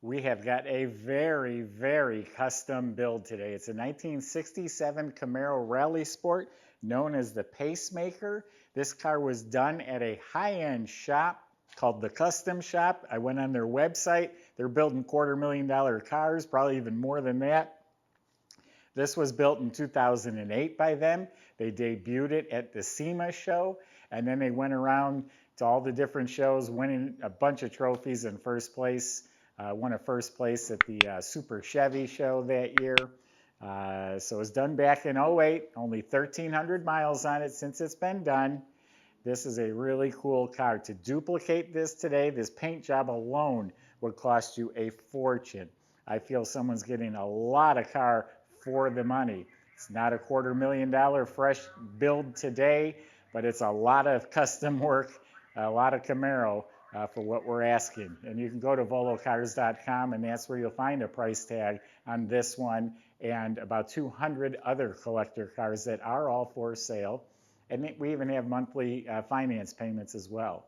We have got a very, very custom build today. It's a 1967 Camaro Rally Sport known as the Pacemaker. This car was done at a high-end shop called the Custom Shop. I went on their website. They're building $250,000 cars, probably even more than that. This was built in 2008 by them. They debuted it at the SEMA show, and then they went around to all the different shows, winning a bunch of trophies in first place. Won a first place at the Super Chevy show that year. So it was done back in '08, only 1,300 miles on it since it's been done. This is a really cool car. To duplicate this today, this paint job alone would cost you a fortune. I feel someone's getting a lot of car for the money. It's not a $250,000 fresh build today, but it's a lot of custom work, a lot of Camaro for what we're asking. And you can go to volocars.com, and that's where you'll find a price tag on this one and about 200 other collector cars that are all for sale. And we even have monthly finance payments as well.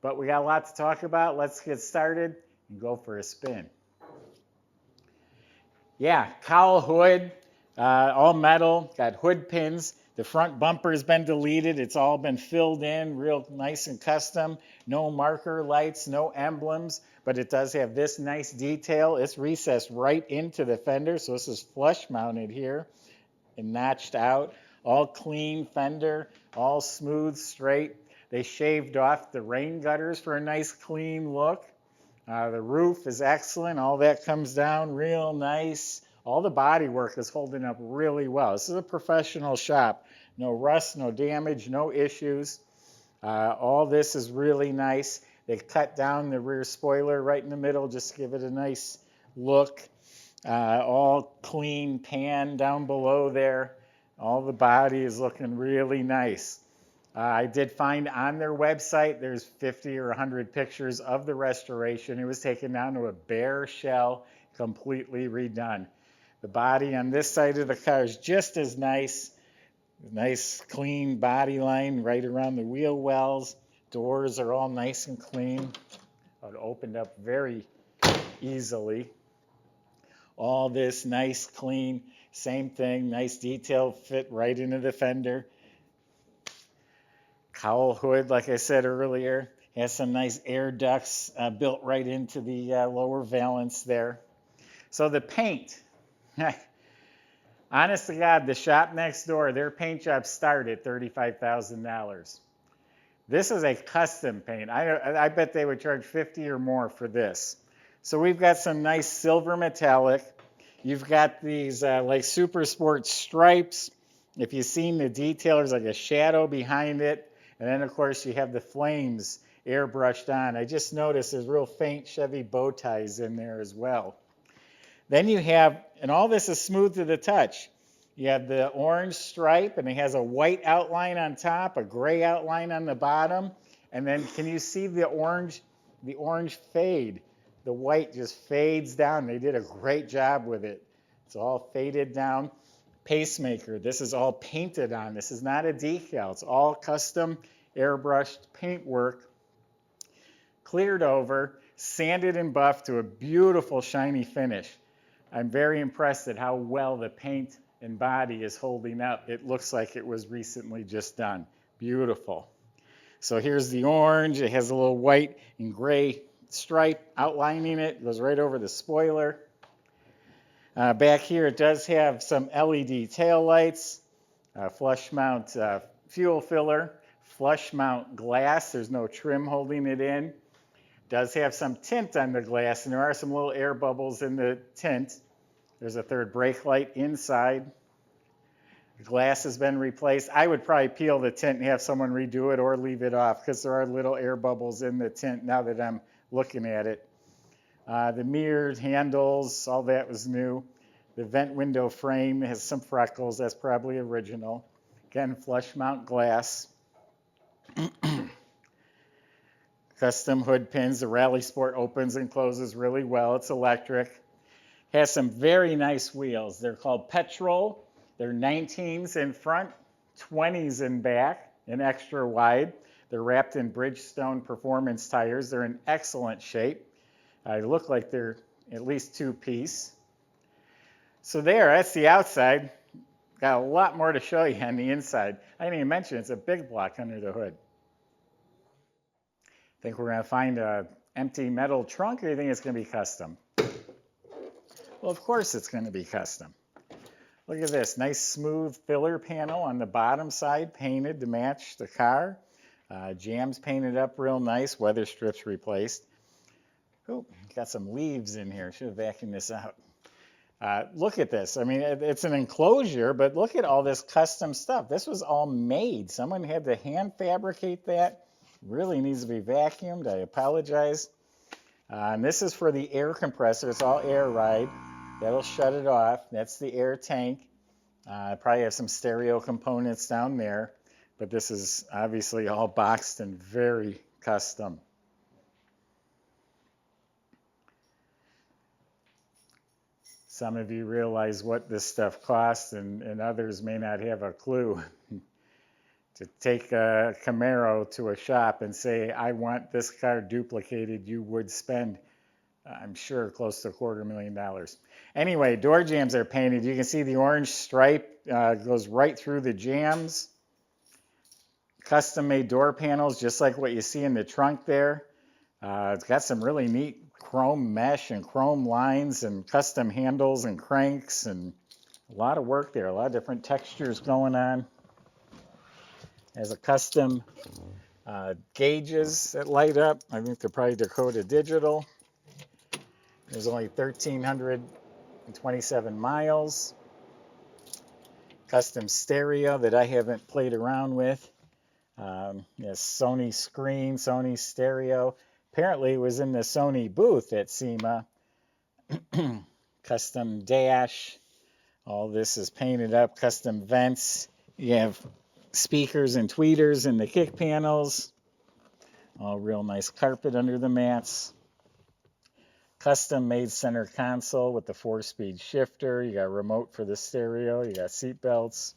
But we got a lot to talk about. Let's get started and go for a spin. Yeah, cowl hood, all metal, got hood pins. The front bumper has been deleted. It's all been filled in, real nice and custom. No marker lights, no emblems, but it does have this nice detail. It's recessed right into the fender, so this is flush mounted here and notched out. All clean fender, all smooth, straight. They shaved off the rain gutters for a nice clean look. The roof is excellent. All that comes down real nice. All the body work is holding up really well. This is a professional shop. No rust, no damage, no issues. All this is really nice. They cut down the rear spoiler right in the middle just to give it a nice look. All clean pan down below there. All the body is looking really nice. I did find on their website there's 50 or 100 pictures of the restoration. It was taken down to a bare shell, completely redone. The body on this side of the car is just as nice. Nice clean body line right around the wheel wells. Doors are all nice and clean. It opened up very easily. All this nice clean, same thing, nice detail fit right into the fender. Cowl hood, like I said earlier, has some nice air ducts built right into the lower valance there. So the paint, honest to God, the shop next door, their paint job start at $35,000. This is a custom paint. I bet they would charge 50 or more for this. So we've got some nice silver metallic. You've got these like super sport stripes. If you've seen the detail, there's like a shadow behind it. And then, of course, you have the flames airbrushed on. I just noticed there's real faint Chevy bow ties in there as well. Then you have, and all this is smooth to the touch. You have the orange stripe, and it has a white outline on top, a gray outline on the bottom. And then can you see the orange fade? The white just fades down. They did a great job with it. It's all faded down. Pacemaker, this is all painted on. This is not a decal. It's all custom airbrushed paint work. Cleared over, sanded and buffed to a beautiful shiny finish. I'm very impressed at how well the paint and body is holding up. It looks like it was recently just done. Beautiful. So here's the orange. It has a little white and gray stripe outlining it. It goes right over the spoiler. Back here it does have some LED taillights, flush mount fuel filler, flush mount glass. There's no trim holding it in. Does have some tint on the glass, and there are some little air bubbles in the tint. There's a third brake light inside. The glass has been replaced. I would probably peel the tint and have someone redo it or leave it off because there are little air bubbles in the tint now that I'm looking at it. The mirrored handles, all that was new. The vent window frame has some freckles. That's probably original. Again, flush mount glass. Custom hood pins. The Rally Sport opens and closes really well. It's electric. Has some very nice wheels. They're called Petrol. They're 19s in front, 20s in back, and extra wide. They're wrapped in Bridgestone performance tires. They're in excellent shape. They look like they're at least 2-piece. So that's the outside. Got a lot more to show you on the inside. I didn't even mention it's a big block under the hood. Think we're going to find an empty metal trunk, or you think it's going to be custom? Well, of course it's going to be custom. Look at this, nice smooth filler panel on the bottom side, painted to match the car. Jams painted up real nice, weather strips replaced. Oh, got some leaves in here. Should have vacuumed this out. Look at this. I mean, it's an enclosure, but look at all this custom stuff. This was all made. Someone had to hand fabricate that. Really needs to be vacuumed. I apologize. And this is for the air compressor. It's all air ride. That'll shut it off. That's the air tank. Probably have some stereo components down there. But this is obviously all boxed and very custom. Some of you realize what this stuff costs, and others may not have a clue. To take a Camaro to a shop and say, I want this car duplicated, you would spend, I'm sure, close to $250,000. Anyway, door jams are painted. You can see the orange stripe goes right through the jams. Custom-made door panels, just like what you see in the trunk there. It's got some really neat chrome mesh and chrome lines and custom handles and cranks, and a lot of work there, a lot of different textures going on. Has a custom gauges that light up. I think they're probably Dakota Digital. There's only 1,327 miles. Custom stereo that I haven't played around with. Yes, Sony screen, Sony stereo. Apparently it was in the Sony booth at SEMA. Custom dash. All this is painted up. Custom vents. You have speakers and tweeters in the kick panels. All real nice carpet under the mats. Custom made center console with the 4-speed shifter. You got a remote for the stereo. You got seat belts.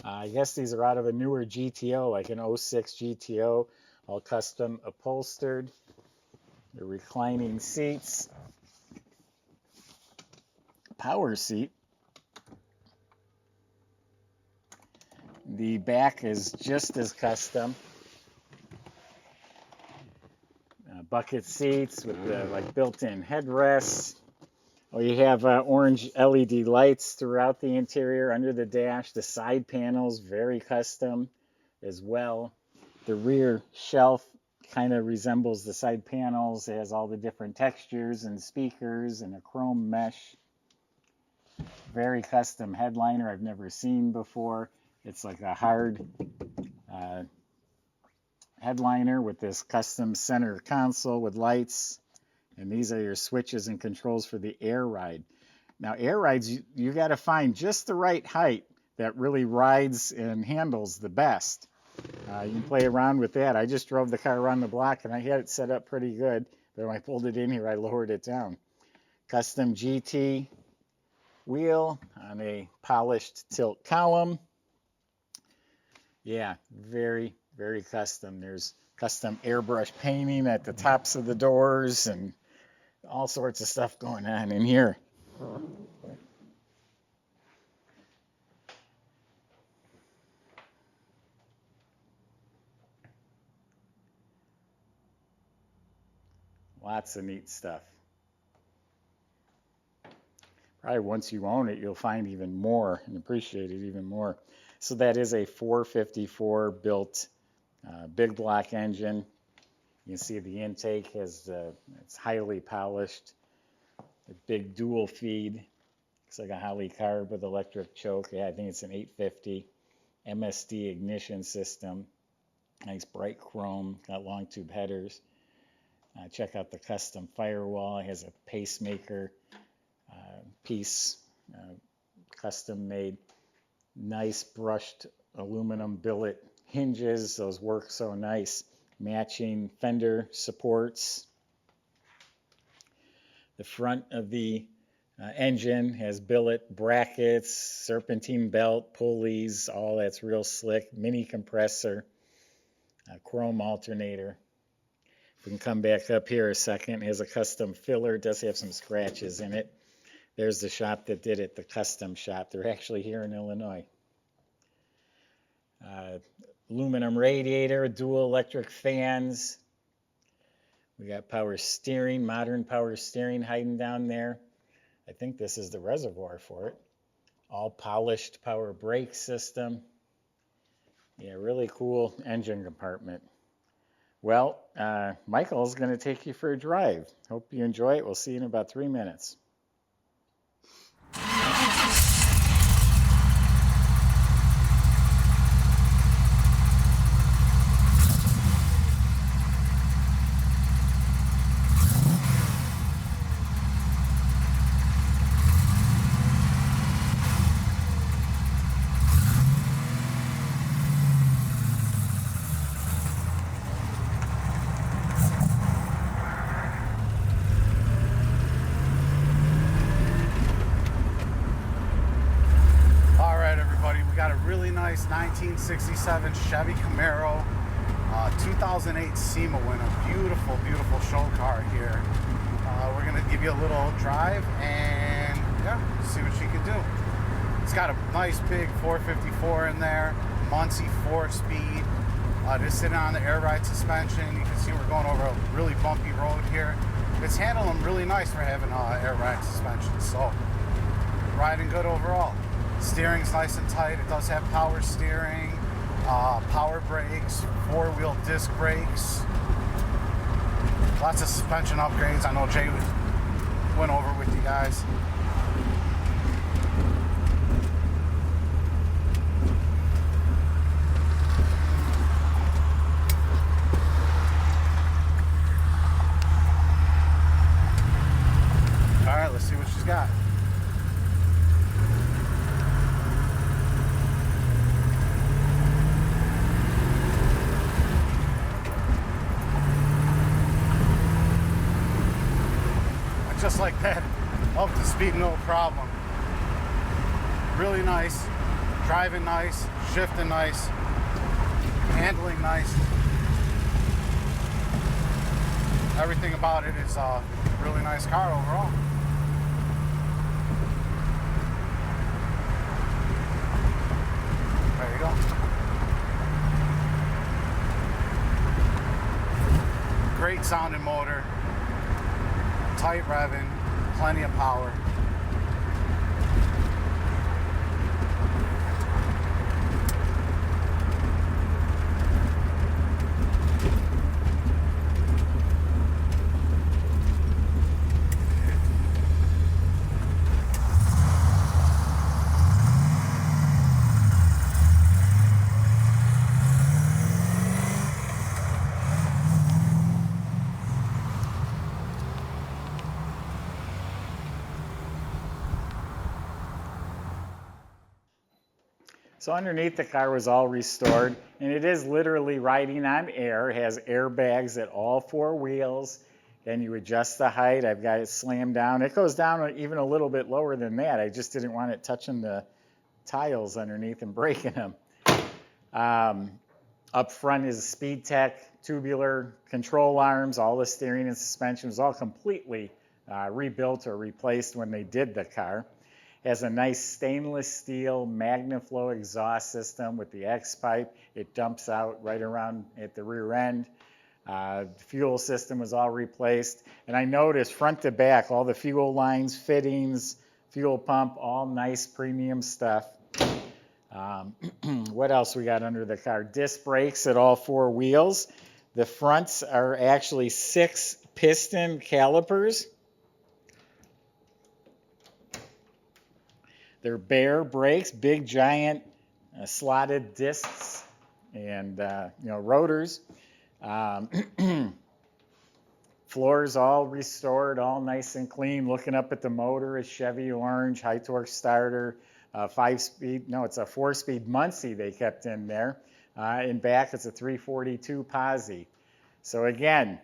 I guess these are out of a newer GTO, like an 06 GTO. All custom upholstered. The reclining seats. Power seat. The back is just as custom. Bucket seats with the built-in headrests. Oh, you have orange LED lights throughout the interior, under the dash. The side panels, very custom as well. The rear shelf kind of resembles the side panels. It has all the different textures and speakers and a chrome mesh. Very custom headliner I've never seen before. It's like a hard headliner with this custom center console with lights. And these are your switches and controls for the air ride. Now, air rides, you got to find just the right height that really rides and handles the best. You can play around with that. I just drove the car around the block and I had it set up pretty good. But when I pulled it in here, I lowered it down. Custom GT wheel on a polished tilt column. Yeah, very, very custom. There's custom airbrush painting at the tops of the doors and all sorts of stuff going on in here. Lots of neat stuff. Probably once you own it, you'll find even more and appreciate it even more. So that is a 454 built big block engine. You can see the intake has it's highly polished. A big dual feed. Looks like a Holly carb with electric choke. Yeah, I think it's an 850 MSD ignition system. Nice bright chrome. Got long tube headers. Check out the custom firewall. It has a pacemaker piece, custom made. Nice brushed aluminum billet hinges. Those work so nice. Matching fender supports. The front of the engine has billet brackets, serpentine belt, pulleys, all that's real slick. Mini compressor, chrome alternator. We can come back up here a second. It has a custom filler. It does have some scratches in it. There's the shop that did it, the custom shop. They're actually here in Illinois. Aluminum radiator, dual electric fans. We got power steering, modern power steering hiding down there. I think this is the reservoir for it. All polished power brake system. Yeah, really cool engine compartment. Well, Michael's going to take you for a drive. Hope you enjoy it. We'll see you in about 3 minutes. Got a really nice 1967 Chevy Camaro, 2008 SEMA winner. Beautiful, beautiful show car here. We're going to give you a little drive and yeah, see what she can do. It's got a nice big 454 in there, Muncie 4-speed. Just sitting on the air ride suspension. You can see we're going over a really bumpy road here. It's handling really nice for having air ride suspension, so riding good overall. Steering's nice and tight. It does have power steering, power brakes, 4-wheel disc brakes. Lots of suspension upgrades. I know Jay went over with you guys. All right, let's see what she's got. Just like that, up to speed, no problem. Really nice, driving nice, shifting nice, handling nice. Everything about it is a really nice car overall. There you go. Great sounding motor. Tight revving, plenty of power. So underneath, the car was all restored, and it is literally riding on air. It has airbags at all 4 wheels, and you adjust the height. I've got it slammed down. It goes down even a little bit lower than that. I just didn't want it touching the tiles underneath and breaking them. Up front is Speed Tech tubular control arms. All the steering and suspension was all completely rebuilt or replaced when they did the car. Has a nice stainless steel MagnaFlow exhaust system with the X pipe. It dumps out right around at the rear end. The fuel system was all replaced. And I noticed front to back, all the fuel lines, fittings, fuel pump, all nice premium stuff. What else we got under the car? Disc brakes at all 4 wheels. The fronts are actually 6 piston calipers. They're bare brakes, big giant slotted discs and rotors. Floors all restored, all nice and clean. Looking up at the motor is Chevy orange, high torque starter, 5-speed. No, it's a 4-speed Muncie they kept in there. In back, it's a 342 Posi. So again,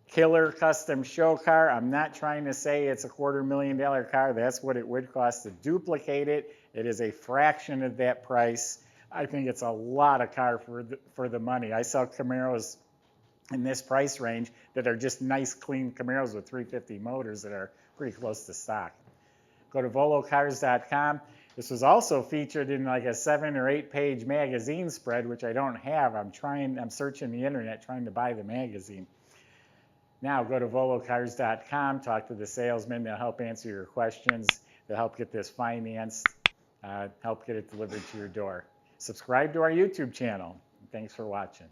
killer custom show car. I'm not trying to say it's a $250,000 car. That's what it would cost to duplicate it. It is a fraction of that price. I think it's a lot of car for the money. I saw Camaros in this price range that are just nice, clean Camaros with 350 motors that are pretty close to stock. Go to volocars.com. This was also featured in like a 7 or 8 page magazine spread, which I don't have. I'm searching the internet trying to buy the magazine. Now go to volocars.com, talk to the salesman. They'll help answer your questions. They'll help get this financed, help get it delivered to your door. Subscribe to our YouTube channel. Thanks for watching.